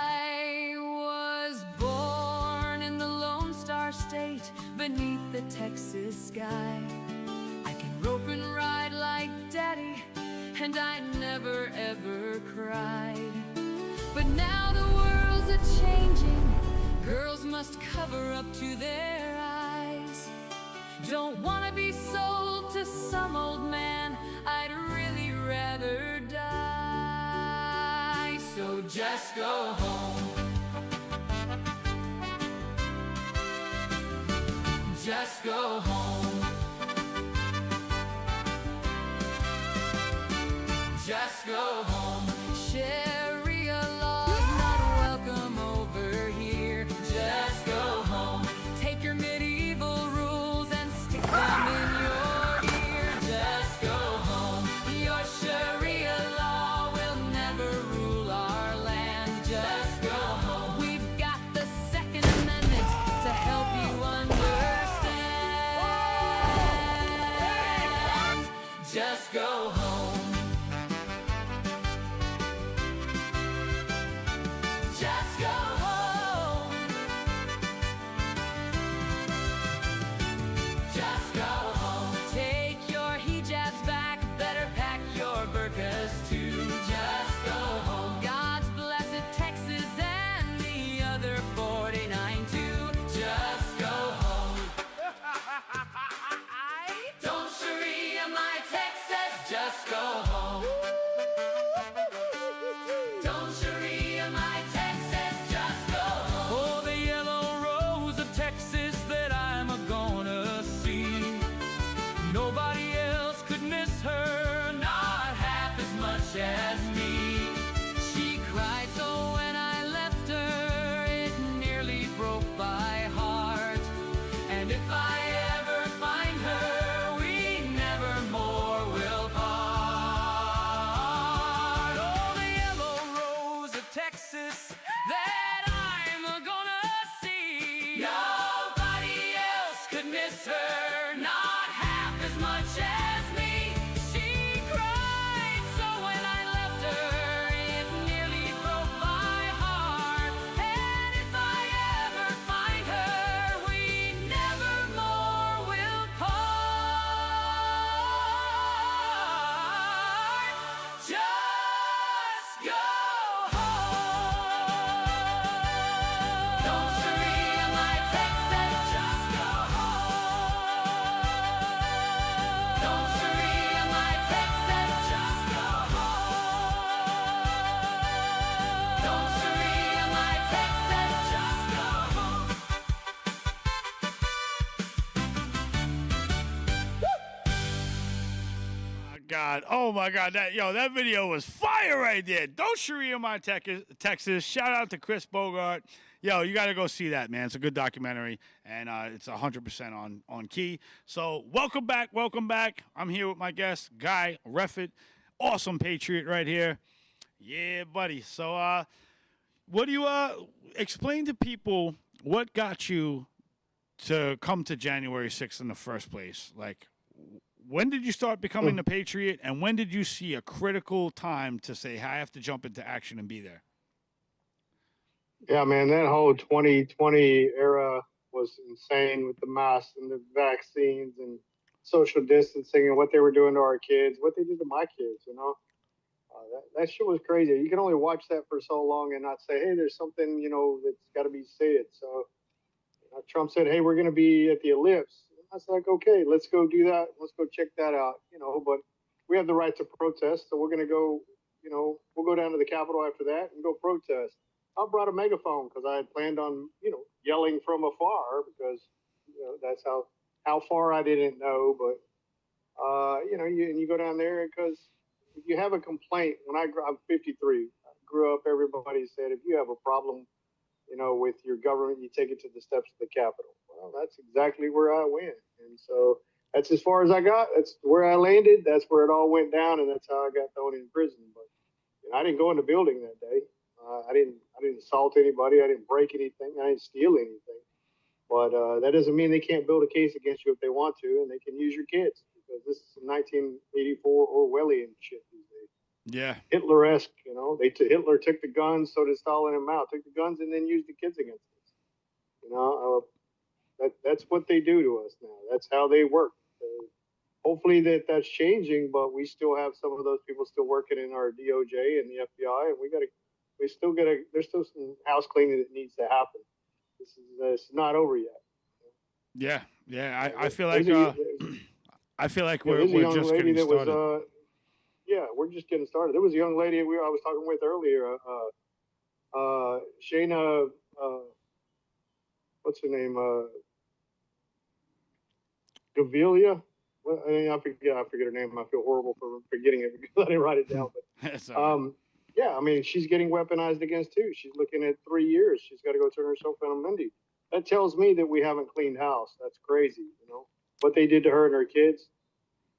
I was born in the Lone Star State beneath the Texas sky. I can rope and ride like Daddy, and I never ever cried. But now the world's a-changing. Girls must cover up to their eyes. Don't wanna be sold to some old man. I'd really rather die. So just go home. Just go home. Just go home. Sharia law's not welcome over here. Just go home. Take your medieval rules and stick them in your ear. Just go home. Your Sharia law will never rule our land. Just go home. We've got the Second Amendment to help you understand. Just go home. God. Oh my God. That video was fire right there. Don't Sharia my Texas. Shout out to Chris Bogart. Yo, you got to go see that, man. It's a good documentary, and it's 100% on key. So welcome back. I'm here with my guest, Guy Reffett. Awesome Patriot right here. Yeah, buddy. So what do you explain to people what got you to come to January 6th in the first place? Like, when did you start becoming the Patriot, and when did you see a critical time to say, I have to jump into action and be there? Yeah, man, that whole 2020 era was insane with the masks and the vaccines and social distancing and what they were doing to our kids, what they did to my kids, you know? That shit was crazy. You can only watch that for so long and not say, hey, there's something, you know, that's got to be said. So Trump said, hey, we're going to be at the Ellipse. And I was like, okay, let's go do that. Let's go check that out, you know, but we have the right to protest. So we're going to go, you know, we'll go down to the Capitol after that and go protest. I brought a megaphone because I had planned on, you know, yelling from afar because, you know, that's how far I didn't know. But, you know, you go down there because if you have a complaint, I'm 53, I grew up, everybody said, if you have a problem, you know, with your government, you take it to the steps of the Capitol. Well, that's exactly where I went. And so that's as far as I got. That's where I landed. That's where it all went down. And that's how I got thrown in prison. But you know, I didn't go in the building that day. I didn't assault anybody. I didn't break anything. I didn't steal anything. But that doesn't mean they can't build a case against you if they want to, and they can use your kids because this is some 1984 Orwellian shit these days. Yeah. Hitler-esque, you know. Hitler took the guns, so did Stalin and Mao. Took the guns and then used the kids against us. You know, that's what they do to us now. That's how they work. Hopefully that's changing, but we still have some of those people still working in our DOJ and the FBI, and there's still some house cleaning that needs to happen. It's not over yet. Yeah. I feel like we're just getting started. We're just getting started. There was a young lady I was talking with earlier, Shayna, what's her name? Gavilia? Well, I forget her name. I feel horrible for forgetting it because I didn't write it down. But yeah, I mean, she's getting weaponized against too. She's looking at 3 years. She's got to go turn herself in on Monday. That tells me that we haven't cleaned house. That's crazy, you know. What they did to her and her kids.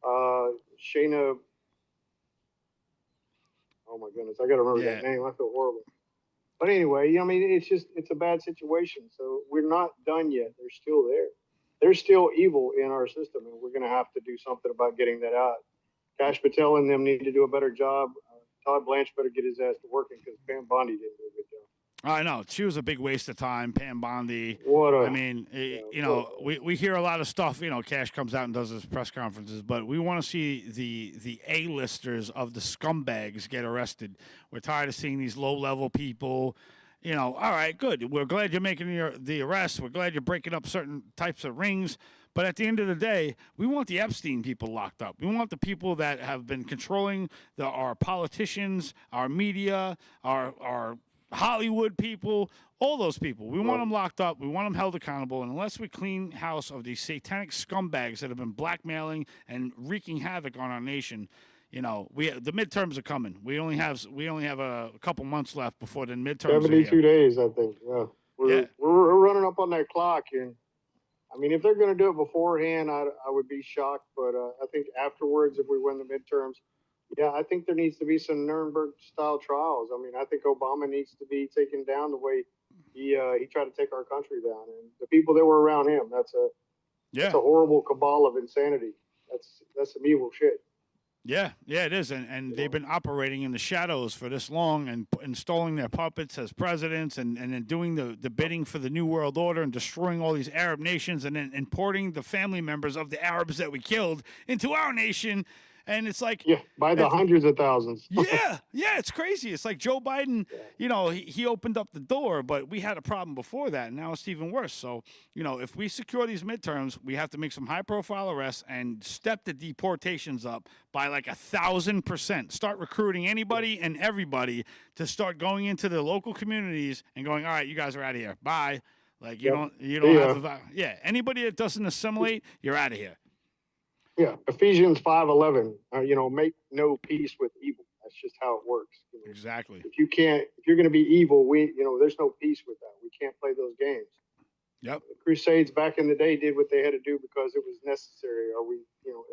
Shayna. Oh my goodness, I got to remember that name. I feel horrible. But anyway, I mean, it's a bad situation. So we're not done yet. They're still there. There's still evil in our system, and we're going to have to do something about getting that out. Kash Patel and them need to do a better job. Todd Blanche better get his ass to working because Pam Bondi didn't do a good job. I know. She was a big waste of time, Pam Bondi. We hear a lot of stuff. You know, Cash comes out and does his press conferences, but we want to see the A-listers of the scumbags get arrested. We're tired of seeing these low-level people. You know, all right, good. We're glad you're making the arrest. We're glad you're breaking up certain types of rings. But at the end of the day, we want the Epstein people locked up. We want the people that have been controlling our politicians, our media, our Hollywood people, all those people. We want them locked up. We want them held accountable. And unless we clean house of these satanic scumbags that have been blackmailing and wreaking havoc on our nation, you know, the midterms are coming. We only have a couple months left before the midterms. 72 days, I think. Yeah, we're running up on that clock, and I mean, if they're going to do it beforehand, I would be shocked. But I think afterwards, if we win the midterms, yeah, I think there needs to be some Nuremberg-style trials. I mean, I think Obama needs to be taken down the way he tried to take our country down, and the people that were around him. That's a horrible cabal of insanity. That's some evil shit. Yeah, it is, and they've been operating in the shadows for this long and installing their puppets as presidents and then doing the bidding for the New World Order and destroying all these Arab nations and then importing the family members of the Arabs that we killed into our nation. And it's like by the hundreds of thousands. yeah, it's crazy. It's like Joe Biden, you know, he opened up the door, but we had a problem before that, and now it's even worse. So, you know, if we secure these midterms, we have to make some high-profile arrests and step the deportations up by like 1,000%. Start recruiting anybody and everybody to start going into the local communities and going, all right, you guys are out of here. Bye. Like you don't have anybody that doesn't assimilate, you're out of here. Yeah, Ephesians 5:11. Make no peace with evil. That's just how it works. Exactly. If you're going to be evil, there's no peace with that. We can't play those games. Yep. The Crusades back in the day did what they had to do because it was necessary.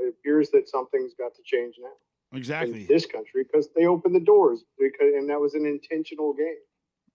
It appears that something's got to change now. Exactly. In this country, because they opened the doors, and that was an intentional game.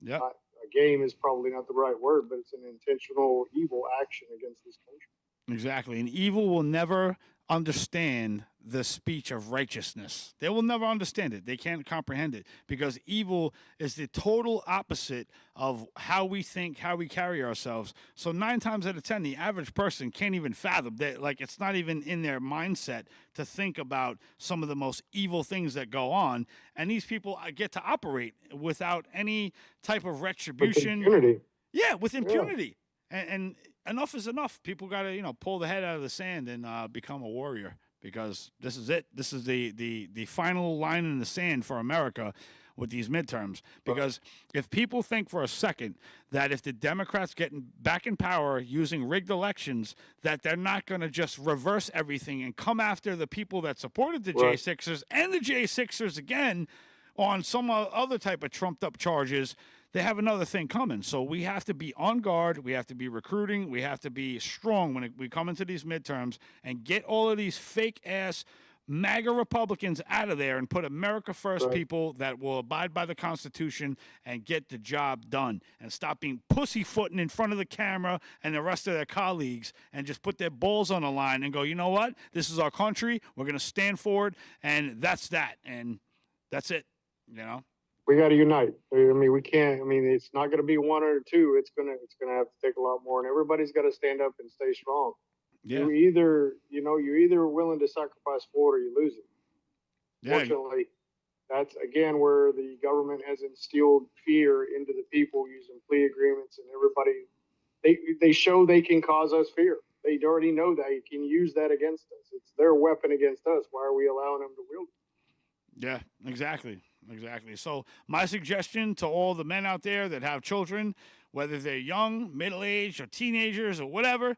Yep. A game is probably not the right word, but it's an intentional evil action against this country. Exactly. And evil will never understand the speech of righteousness. They will never understand it. They can't comprehend it because evil is the total opposite of how we think, how we carry ourselves. So 9 times out of 10, the average person can't even fathom that. Like, it's not even in their mindset to think about some of the most evil things that go on. And these people get to operate without any type of retribution. With impunity. Yeah, with impunity. Yeah. And enough is enough. People got to, pull the head out of the sand and become a warrior because this is it. This is the final line in the sand for America with these midterms. Because if people think for a second that if the Democrats get back in power using rigged elections, that they're not going to just reverse everything and come after the people that supported the J6ers and the J6ers again on some other type of trumped up charges, they have another thing coming. So we have to be on guard. We have to be recruiting. We have to be strong when we come into these midterms and get all of these fake ass MAGA Republicans out of there and put America first people that will abide by the Constitution and get the job done and stop being pussyfooting in front of the camera and the rest of their colleagues and just put their balls on the line and go, you know what? This is our country. We're going to stand for it. And that's that. And that's it, We got to unite. We can't. It's not going to be one or two. It's gonna have to take a lot more, and everybody's got to stand up and stay strong. Yeah. You're either willing to sacrifice for it or you lose it. Yeah. Fortunately, that's again where the government has instilled fear into the people using plea agreements, and everybody they show they can cause us fear. They already know that you can use that against us. It's their weapon against us. Why are we allowing them to wield it? Yeah, exactly. So my suggestion to all the men out there that have children, whether they're young, middle-aged, or teenagers or whatever,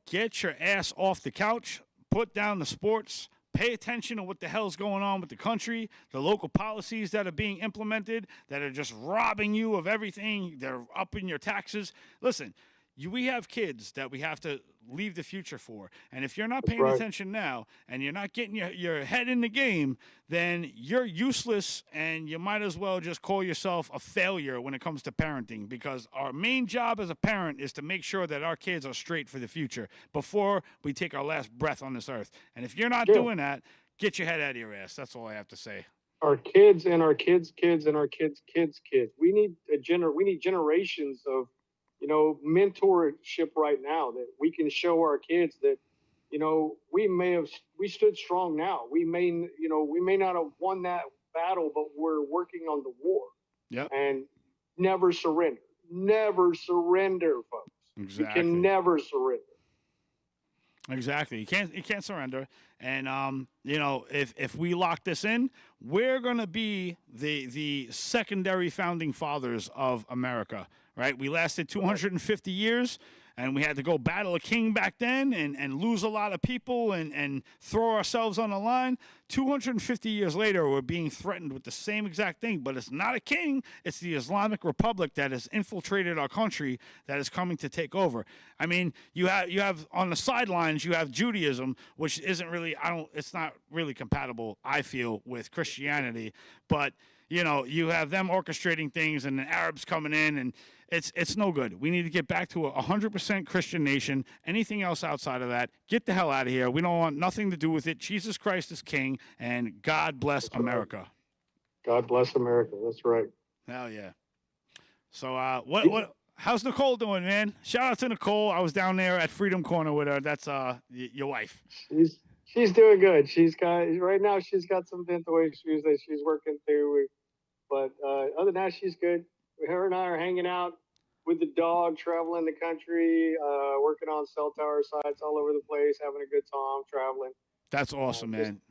get your ass off the couch, put down the sports, pay attention to what the hell's going on with the country, the local policies that are being implemented that are just robbing you of everything. They're upping your taxes. Listen, we have kids that we have to leave the future for. And if you're not paying attention now and you're not getting your head in the game, then you're useless and you might as well just call yourself a failure when it comes to parenting, because our main job as a parent is to make sure that our kids are straight for the future before we take our last breath on this earth. And if you're not doing that, get your head out of your ass. That's all I have to say. Our kids and our kids' kids and our kids' kids' kids. We need generations of mentorship right now that we can show our kids that, we stood strong now. We may not have won that battle, but we're working on the war. Yep. And never surrender. Never surrender, folks. Exactly. You can never surrender. Exactly. You can't surrender. And if we lock this in, we're going to be the secondary founding fathers of America, right? We lasted 250 years, and we had to go battle a king back then and lose a lot of people and throw ourselves on the line. 250 years later, we're being threatened with the same exact thing, but it's not a king. It's the Islamic Republic that has infiltrated our country that is coming to take over. I mean, you have on the sidelines, you have Judaism, which isn't really, it's not really compatible, I feel, with Christianity, but you have them orchestrating things and the Arabs coming in, and it's no good. We need to get back to a 100% Christian nation. Anything else outside of that, get the hell out of here. We don't want nothing to do with it. Jesus Christ is king, and God bless America. Right. God bless America. That's right. Hell yeah. So how's Nicole doing, man? Shout out to Nicole. I was down there at Freedom Corner with her. That's your wife. She's doing good. She's got some dental issues that she's working through, but other than that, she's good. Her and I are hanging out with the dog, traveling the country, working on cell tower sites all over the place, having a good time traveling. That's awesome, man.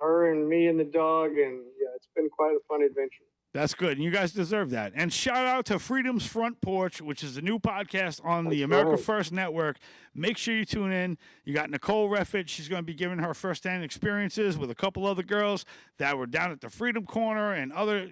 Her and me and the dog, and yeah, it's been quite a fun adventure. That's good. And you guys deserve that. And shout out to Freedom's Front Porch, which is a new podcast on the America First Network. Make sure you tune in. You got Nicole Reffett. She's going to be giving her firsthand experiences with a couple other girls that were down at the Freedom Corner and other,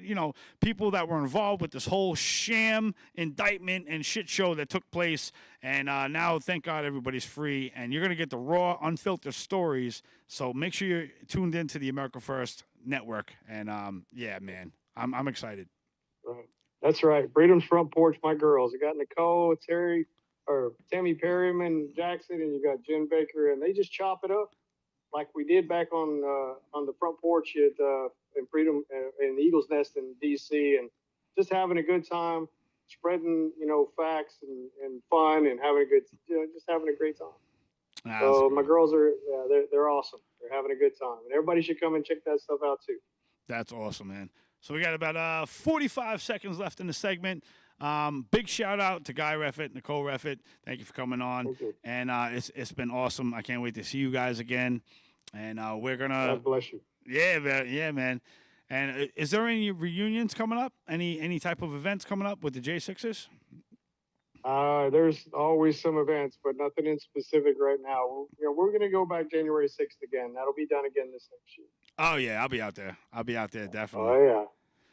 people that were involved with this whole sham indictment and shit show that took place. And now, thank God, everybody's free. And you're going to get the raw, unfiltered stories. So make sure you're tuned into the America First Network. And, yeah, man. I'm excited. That's right. Freedom's Front Porch, my girls. You got Nicole, Tammy Perryman Jackson, and you got Jen Baker, and they just chop it up like we did back on the front porch in Freedom in Eagle's Nest in D.C. and just having a good time, spreading facts and fun and having a good just having a great time. So my girls are they're awesome. They're having a good time, and everybody should come and check that stuff out too. That's awesome, man. So we got about 45 seconds left in the segment. Big shout out to Guy Reffett, Nicole Reffett. Thank you for coming on. And it's been awesome. I can't wait to see you guys again. And we're gonna. God bless you. Yeah, man. And is there any reunions coming up? Any type of events coming up with the J6ers? There's always some events, but nothing in specific right now. We're gonna go back January 6th again. That'll be done again this next year. Oh yeah, I'll be out there definitely. Oh yeah,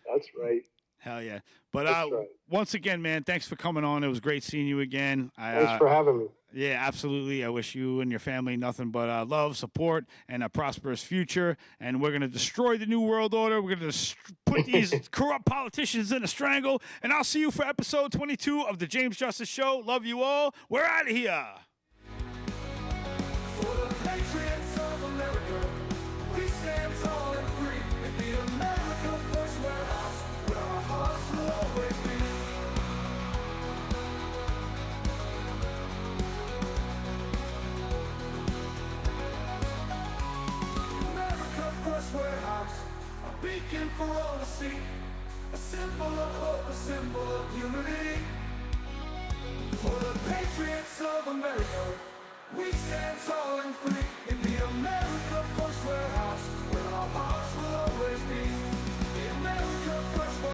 that's right. Hell yeah. But once again, man, thanks for coming on. It was great seeing you again. Thanks for having me. Yeah, absolutely. I wish you and your family nothing but love, support, and a prosperous future. And we're going to destroy the New World Order. We're going to put these corrupt politicians in a strangle. And I'll see you for episode 22 of The James Justice Show. Love you all. We're out of here. For the patriots of America, we stand tall and free in the America First Warehouse, where our hearts will always be. America First Warehouse, a beacon for all to see.